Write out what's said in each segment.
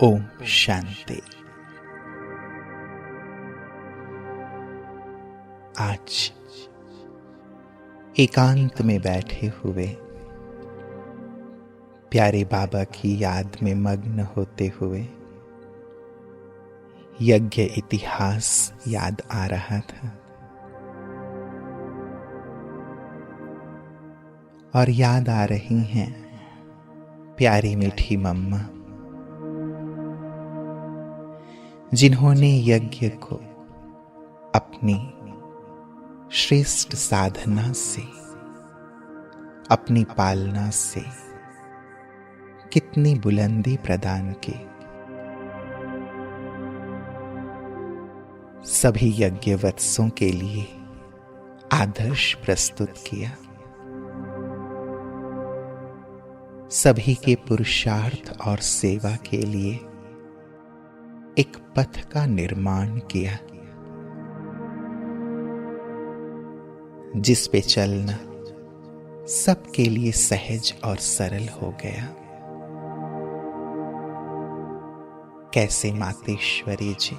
ओम शांति। आज एकांत में बैठे हुए प्यारे बाबा की याद में मग्न होते हुए यज्ञ इतिहास याद आ रहा था और याद आ रही हैं प्यारी मीठी मम्मा, जिन्होंने यज्ञ को अपनी श्रेष्ठ साधना से, अपनी पालना से कितनी बुलंदी प्रदान की। सभी यज्ञवत्सों के लिए आदर्श प्रस्तुत किया, सभी के पुरुषार्थ और सेवा के लिए एक पथ का निर्माण किया, जिस पे चलना सबके लिए सहज और सरल हो गया। कैसे मातेश्वरी जी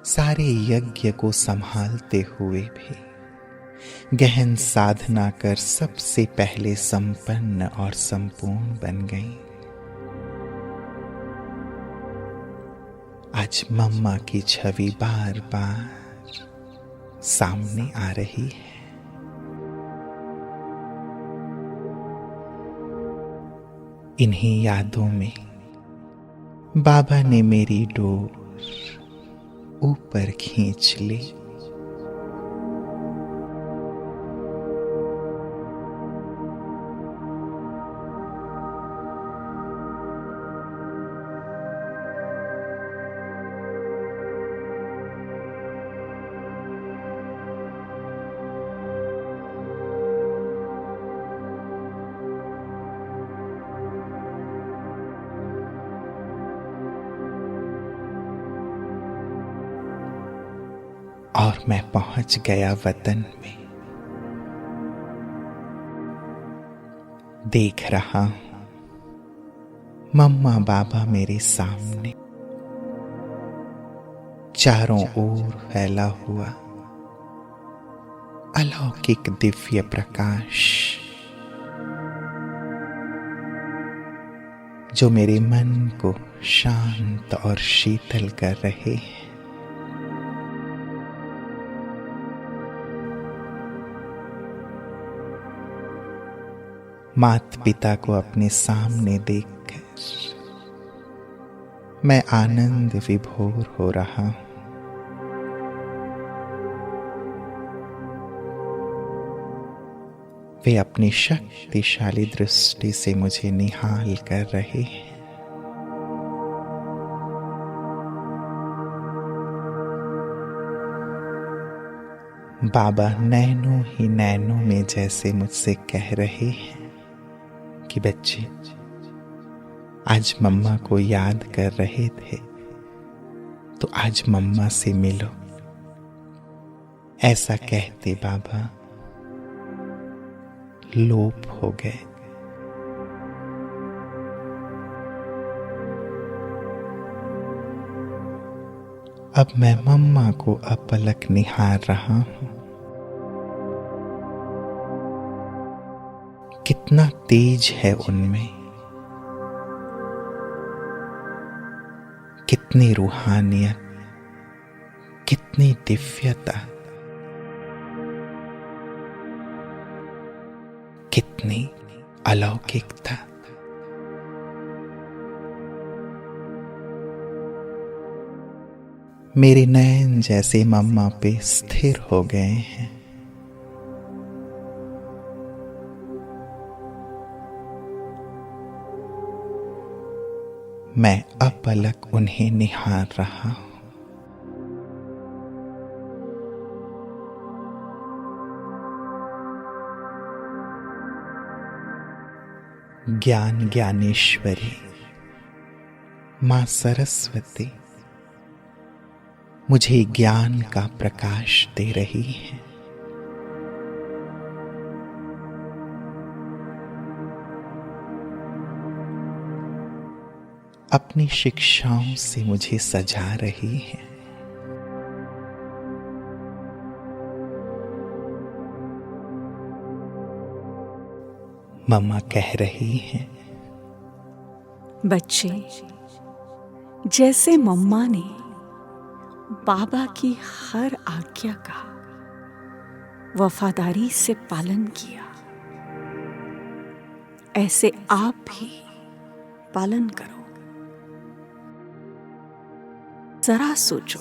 सारे यज्ञ को संभालते हुए भी गहन साधना कर सबसे पहले संपन्न और संपूर्ण बन गई। आज मम्मा की छवि बार बार सामने आ रही है। इन्हीं यादों में बाबा ने मेरी डोर ऊपर खींच ली। और मैं पहुंच गया वतन में। देख रहा हूं मम्मा बाबा मेरे सामने, चारों ओर फैला हुआ अलौकिक दिव्य प्रकाश, जो मेरे मन को शांत और शीतल कर रहे हैं। माता पिता को अपने सामने देखकर मैं आनंद विभोर हो रहा हूं। वे अपनी शक्तिशाली दृष्टि से मुझे निहाल कर रहे हैं। बाबा नैनों ही नैनों में जैसे मुझसे कह रहे हैं कि बच्चे, आज मम्मा को याद कर रहे थे तो आज मम्मा से मिलो। ऐसा कहते बाबा लोप हो गए। अब मैं मम्मा को अपलक निहार रहा हूं। कितना तेज है उनमें, कितनी रूहानियत, कितनी दिव्यता, कितनी अलौकिकता। मेरे नयन जैसे मम्मा पे स्थिर हो गए हैं। मैं अपलक उन्हें निहार रहा हूं। ज्ञान ज्ञानेश्वरी मां सरस्वती मुझे ज्ञान का प्रकाश दे रही है। अपनी शिक्षाओं से मुझे सजा रही है। मम्मा कह रही हैं, बच्चे, जैसे मम्मा ने बाबा की हर आज्ञा का वफादारी से पालन किया, ऐसे आप भी पालन करो। जरा सोचो,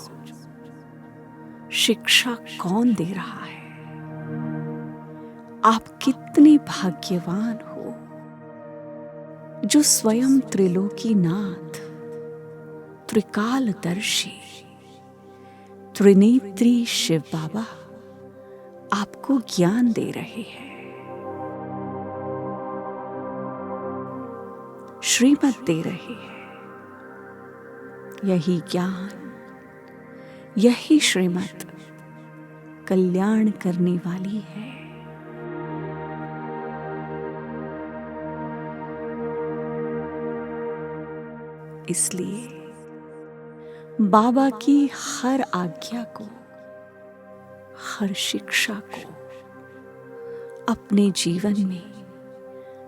शिक्षा कौन दे रहा है? आप कितने भाग्यवान हो जो स्वयं त्रिलोकीनाथ, त्रिकालदर्शी, त्रिनेत्री शिव बाबा आपको ज्ञान दे रहे हैं, श्रीमत दे रहे हैं। यही ज्ञान, यही श्रीमत कल्याण करने वाली है। इसलिए बाबा की हर आज्ञा को, हर शिक्षा को अपने जीवन में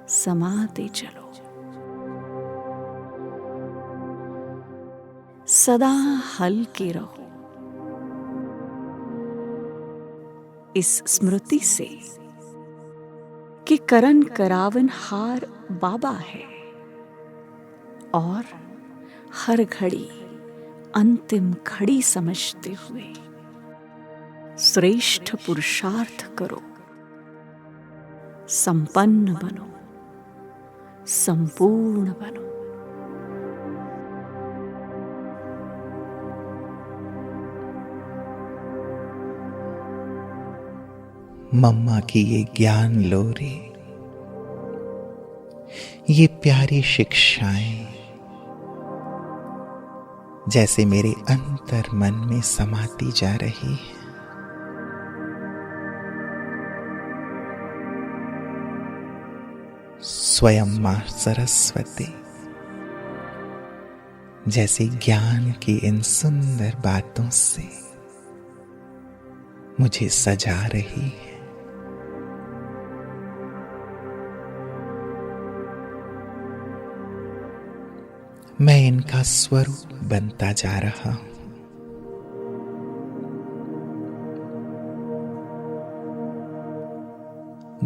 समाते चलो। सदा हल्के रहो इस स्मृति से कि करन करावनहार बाबा है और हर घड़ी अंतिम घड़ी समझते हुए श्रेष्ठ पुरुषार्थ करो, संपन्न बनो, संपूर्ण बनो। मम्मा की ये ज्ञान लोरी, ये प्यारी शिक्षाएं जैसे मेरे अंतर मन में समाती जा रही है। स्वयं मां सरस्वती जैसे ज्ञान की इन सुंदर बातों से मुझे सजा रही है। मैं इनका स्वरूप बनता जा रहा हूं।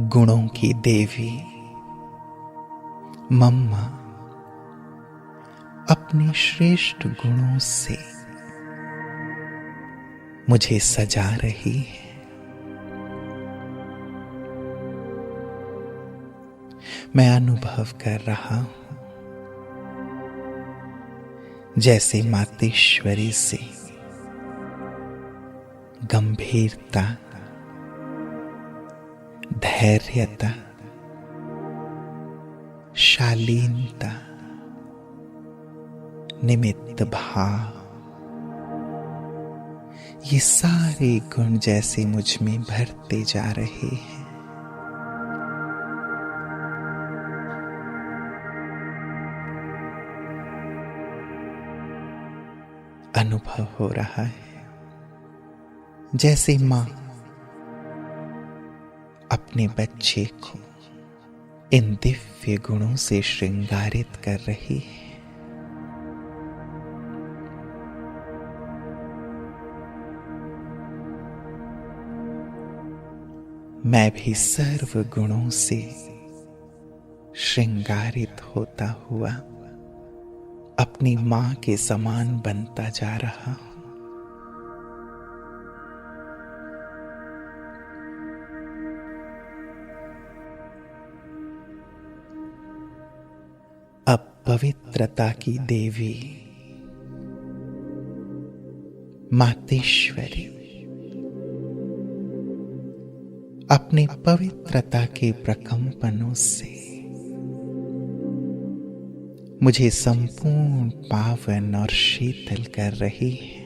गुणों की देवी मम्मा अपने श्रेष्ठ गुणों से मुझे सजा रही है। मैं अनुभव कर रहा हूं जैसे मातेश्वरी से गंभीरता, धैर्यता, शालीनता, निमित्त भाव, ये सारे गुण जैसे मुझ में भरते जा रहे हैं। अनुभव हो रहा है जैसे मां अपने बच्चे को इन दिव्य गुणों से श्रृंगारित कर रही है। मैं भी सर्व गुणों से श्रृंगारित होता हुआ अपनी मां के समान बनता जा रहा हूं। अब पवित्रता की देवी मातेश्वरी अपने पवित्रता के प्रकंपनों से मुझे संपूर्ण पावन और शीतल कर रही है।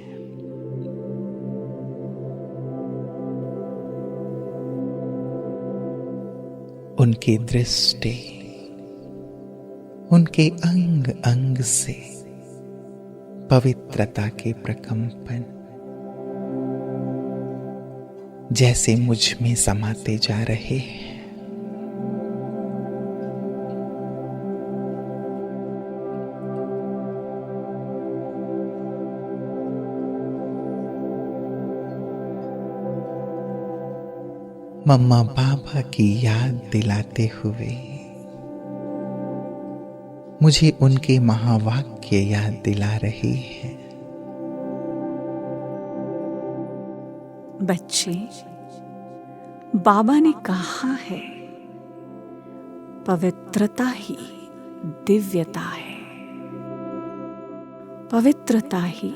उनकी दृष्टि उनके अंग अंग से पवित्रता के प्रकंपन जैसे मुझ में समाते जा रहे हैं। मम्मा बाबा की याद दिलाते हुए मुझे उनके महावाक्य याद दिला रही है। बच्चे, बाबा ने कहा है, पवित्रता ही दिव्यता है, पवित्रता ही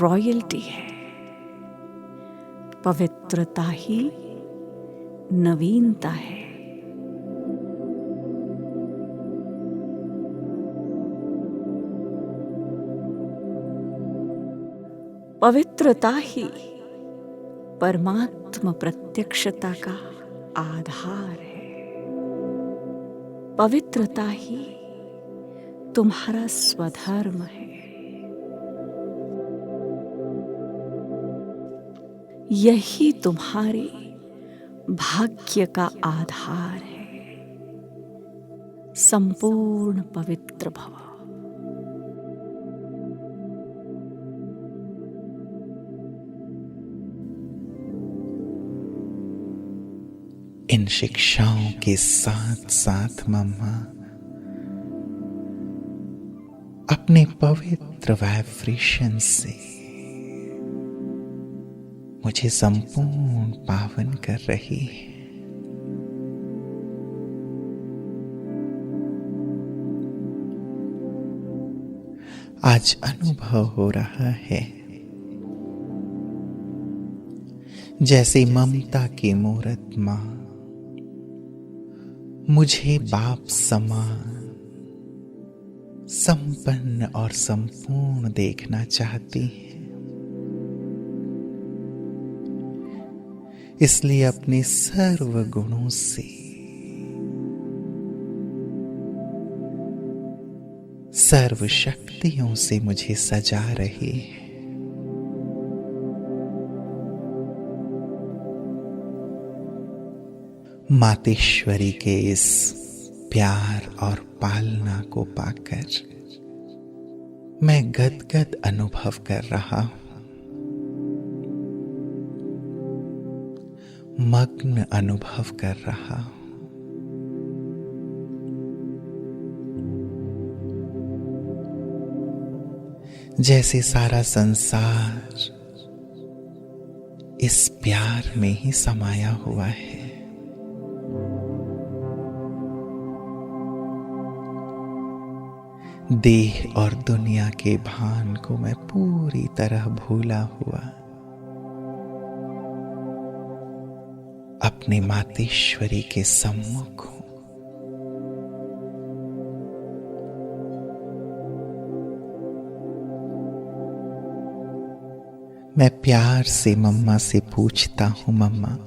रॉयल्टी है, पवित्रता ही नवीनता है। पवित्रता ही परमात्म प्रत्यक्षता का आधार है। पवित्रता ही तुम्हारा स्वधर्म है। यही तुम्हारे भाग्य का आधार है। संपूर्ण पवित्र भव। इन शिक्षाओं के साथ साथ मम्मा अपने पवित्र वाइब्रेशन से मुझे संपूर्ण पावन कर रही है। आज अनुभव हो रहा है जैसे ममता की मूरत मां मुझे बाप समान संपन्न और संपूर्ण देखना चाहती है। इसलिए अपने सर्व गुणों से सर्व शक्तियों से मुझे सजा रही है। मातेश्वरी के इस प्यार और पालना को पाकर मैं गदगद अनुभव कर रहा हूं, मग्न अनुभव कर रहा हूं। जैसे सारा संसार इस प्यार में ही समाया हुआ है। देह और दुनिया के भान को मैं पूरी तरह भूला हुआ अपने मातेश्वरी के सम्मुख हूं। मैं प्यार से मम्मा से पूछता हूं, मम्मा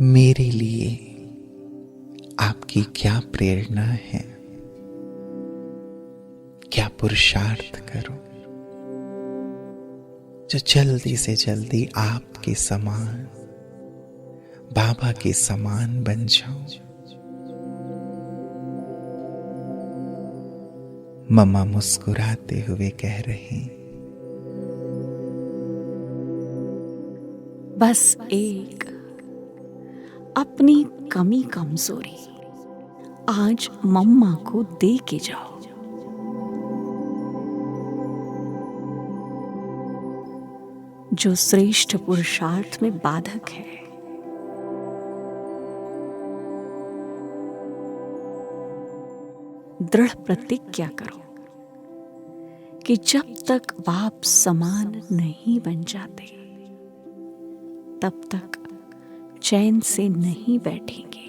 मेरे लिए आपकी क्या प्रेरणा है? क्या पुरुषार्थ करूं जो जल्दी से जल्दी आपके समान, बाबा के समान बन जाऊं? मम्मा मुस्कुराते हुए कह रही, बस एक अपनी कमी कमजोरी आज मम्मा को दे के जाओ। जो श्रेष्ठ पुरुषार्थ में बाधक है। दृढ़ प्रतिज्ञा करो कि जब तक बाप समान नहीं बन जाते तब तक चैन से नहीं बैठेंगे।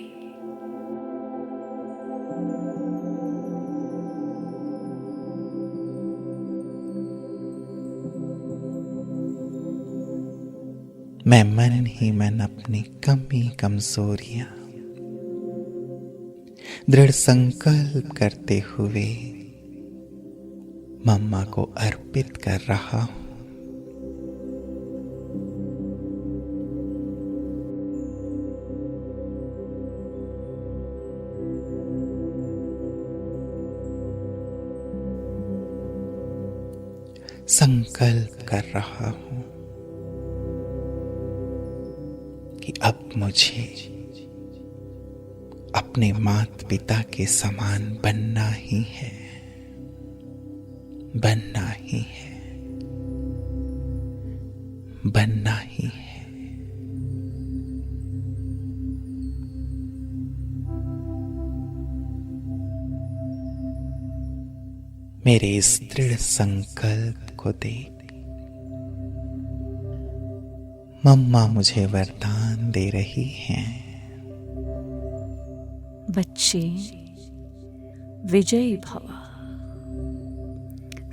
मैं मन ही मन अपनी कमी कमजोरियां दृढ़ संकल्प करते हुए मम्मा को अर्पित कर रहा हूं। संकल्प कर रहा हूं कि अब मुझे अपने माता पिता के समान बनना ही है, बनना ही है, बनना ही है। मेरे इस दृढ़ संकल्प को देख मम्मा मुझे वरदान दे रही हैं। बच्चे, विजयी भव,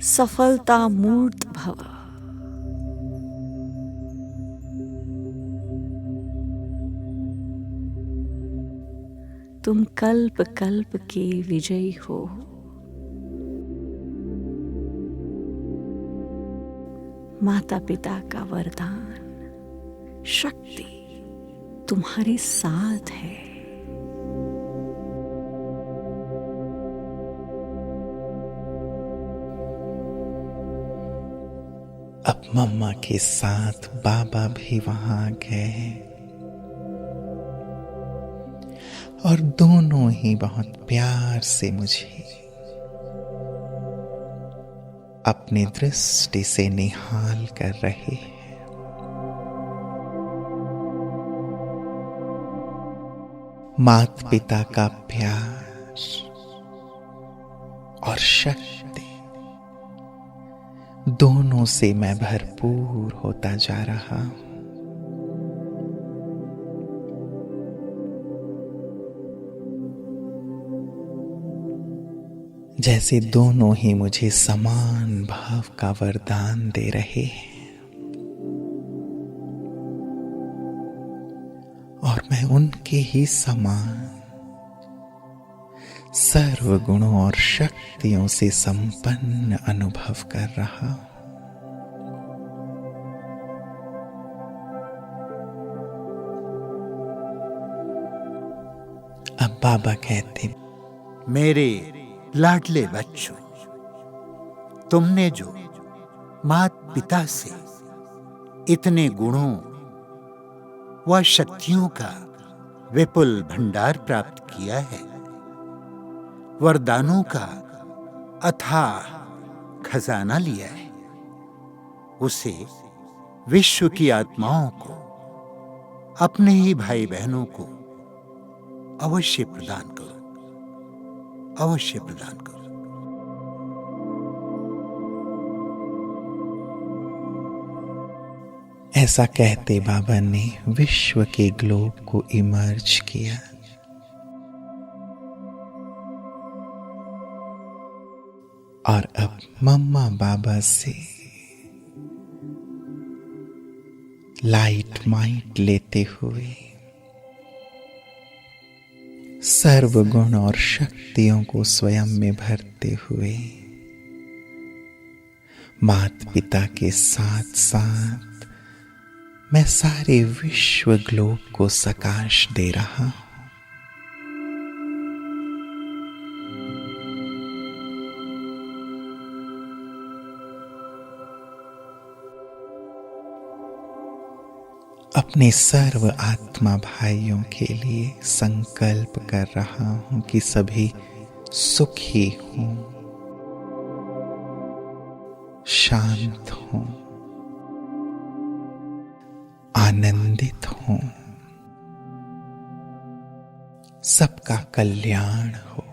सफलता मूर्त भव। तुम कल्प कल्प के विजयी हो। माता पिता का वरदान, शक्ति तुम्हारे साथ है। अब मम्मा के साथ बाबा भी वहां गए और दोनों ही बहुत प्यार से मुझे अपनी दृष्टि से निहाल कर रहे हैं। माता पिता का प्यार और शक्ति दोनों से मैं भरपूर होता जा रहा हूं। जैसे दोनों ही मुझे समान भाव का वरदान दे रहे हैं और मैं उनके ही समान सर्व गुणों और शक्तियों से संपन्न अनुभव कर रहा हूं। अब बाबा कहते, मेरे लाडले बच्चों, तुमने जो माता पिता से इतने गुणों व शक्तियों का विपुल भंडार प्राप्त किया है, वरदानों का अथाह खजाना लिया है, उसे विश्व की आत्माओं को, अपने ही भाई बहनों को अवश्य प्रदान करो, अवश्य प्रदान करो। ऐसा कहते बाबा ने विश्व के ग्लोब को इमर्ज किया। और अब मम्मा बाबा से लाइट माइट लेते हुए सर्व गुण और शक्तियों को स्वयं में भरते हुए माता पिता के साथ साथ मैं सारे विश्व ग्लोब को सकाश दे रहा हूं। अपने सर्व आत्मा भाइयों के लिए संकल्प कर रहा हूं कि सभी सुखी हों, शांत हों, आनंदित हों, सबका कल्याण हो,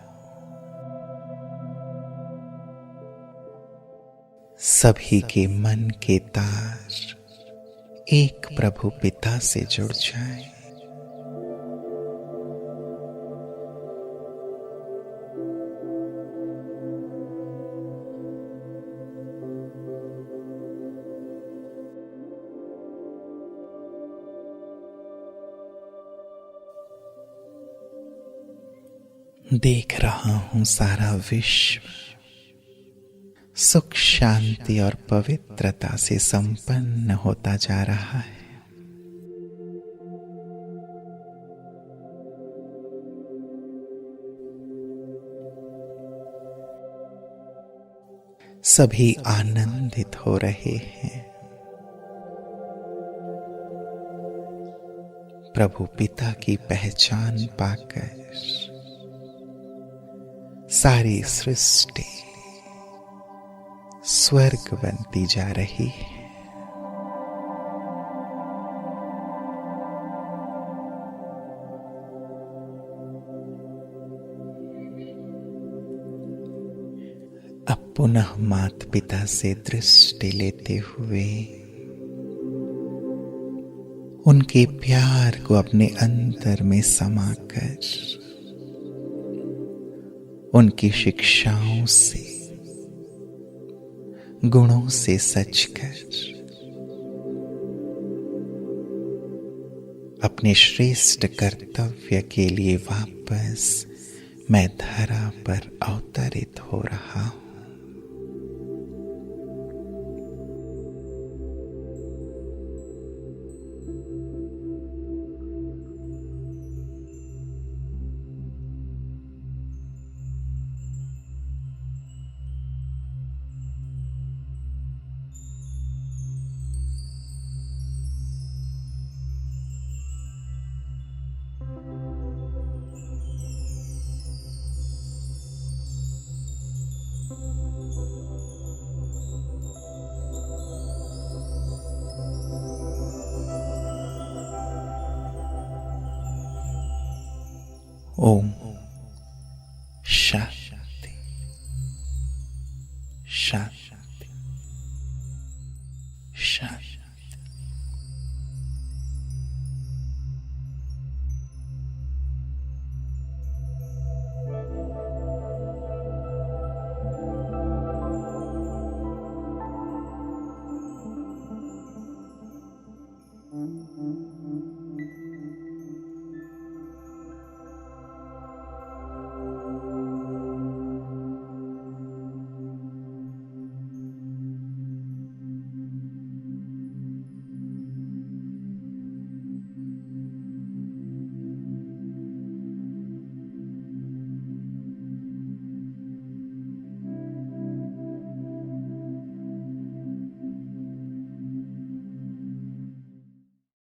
सभी के मन के तार एक प्रभु पिता से जुड़ जाएं। देख रहा हूं सारा विश्व सुख शांति और पवित्रता से संपन्न होता जा रहा है। सभी आनंदित हो रहे हैं। प्रभु पिता की पहचान पाकर सारी सृष्टि स्वर्ग बनती जा रही है। अब पुनः माता पिता से दृष्टि लेते हुए उनके प्यार को अपने अंतर में समाकर उनकी शिक्षाओं से, गुणों से सजकर अपने श्रेष्ठ कर्तव्य के लिए वापस मैं धरा पर अवतरित हो रहा हूं। ओम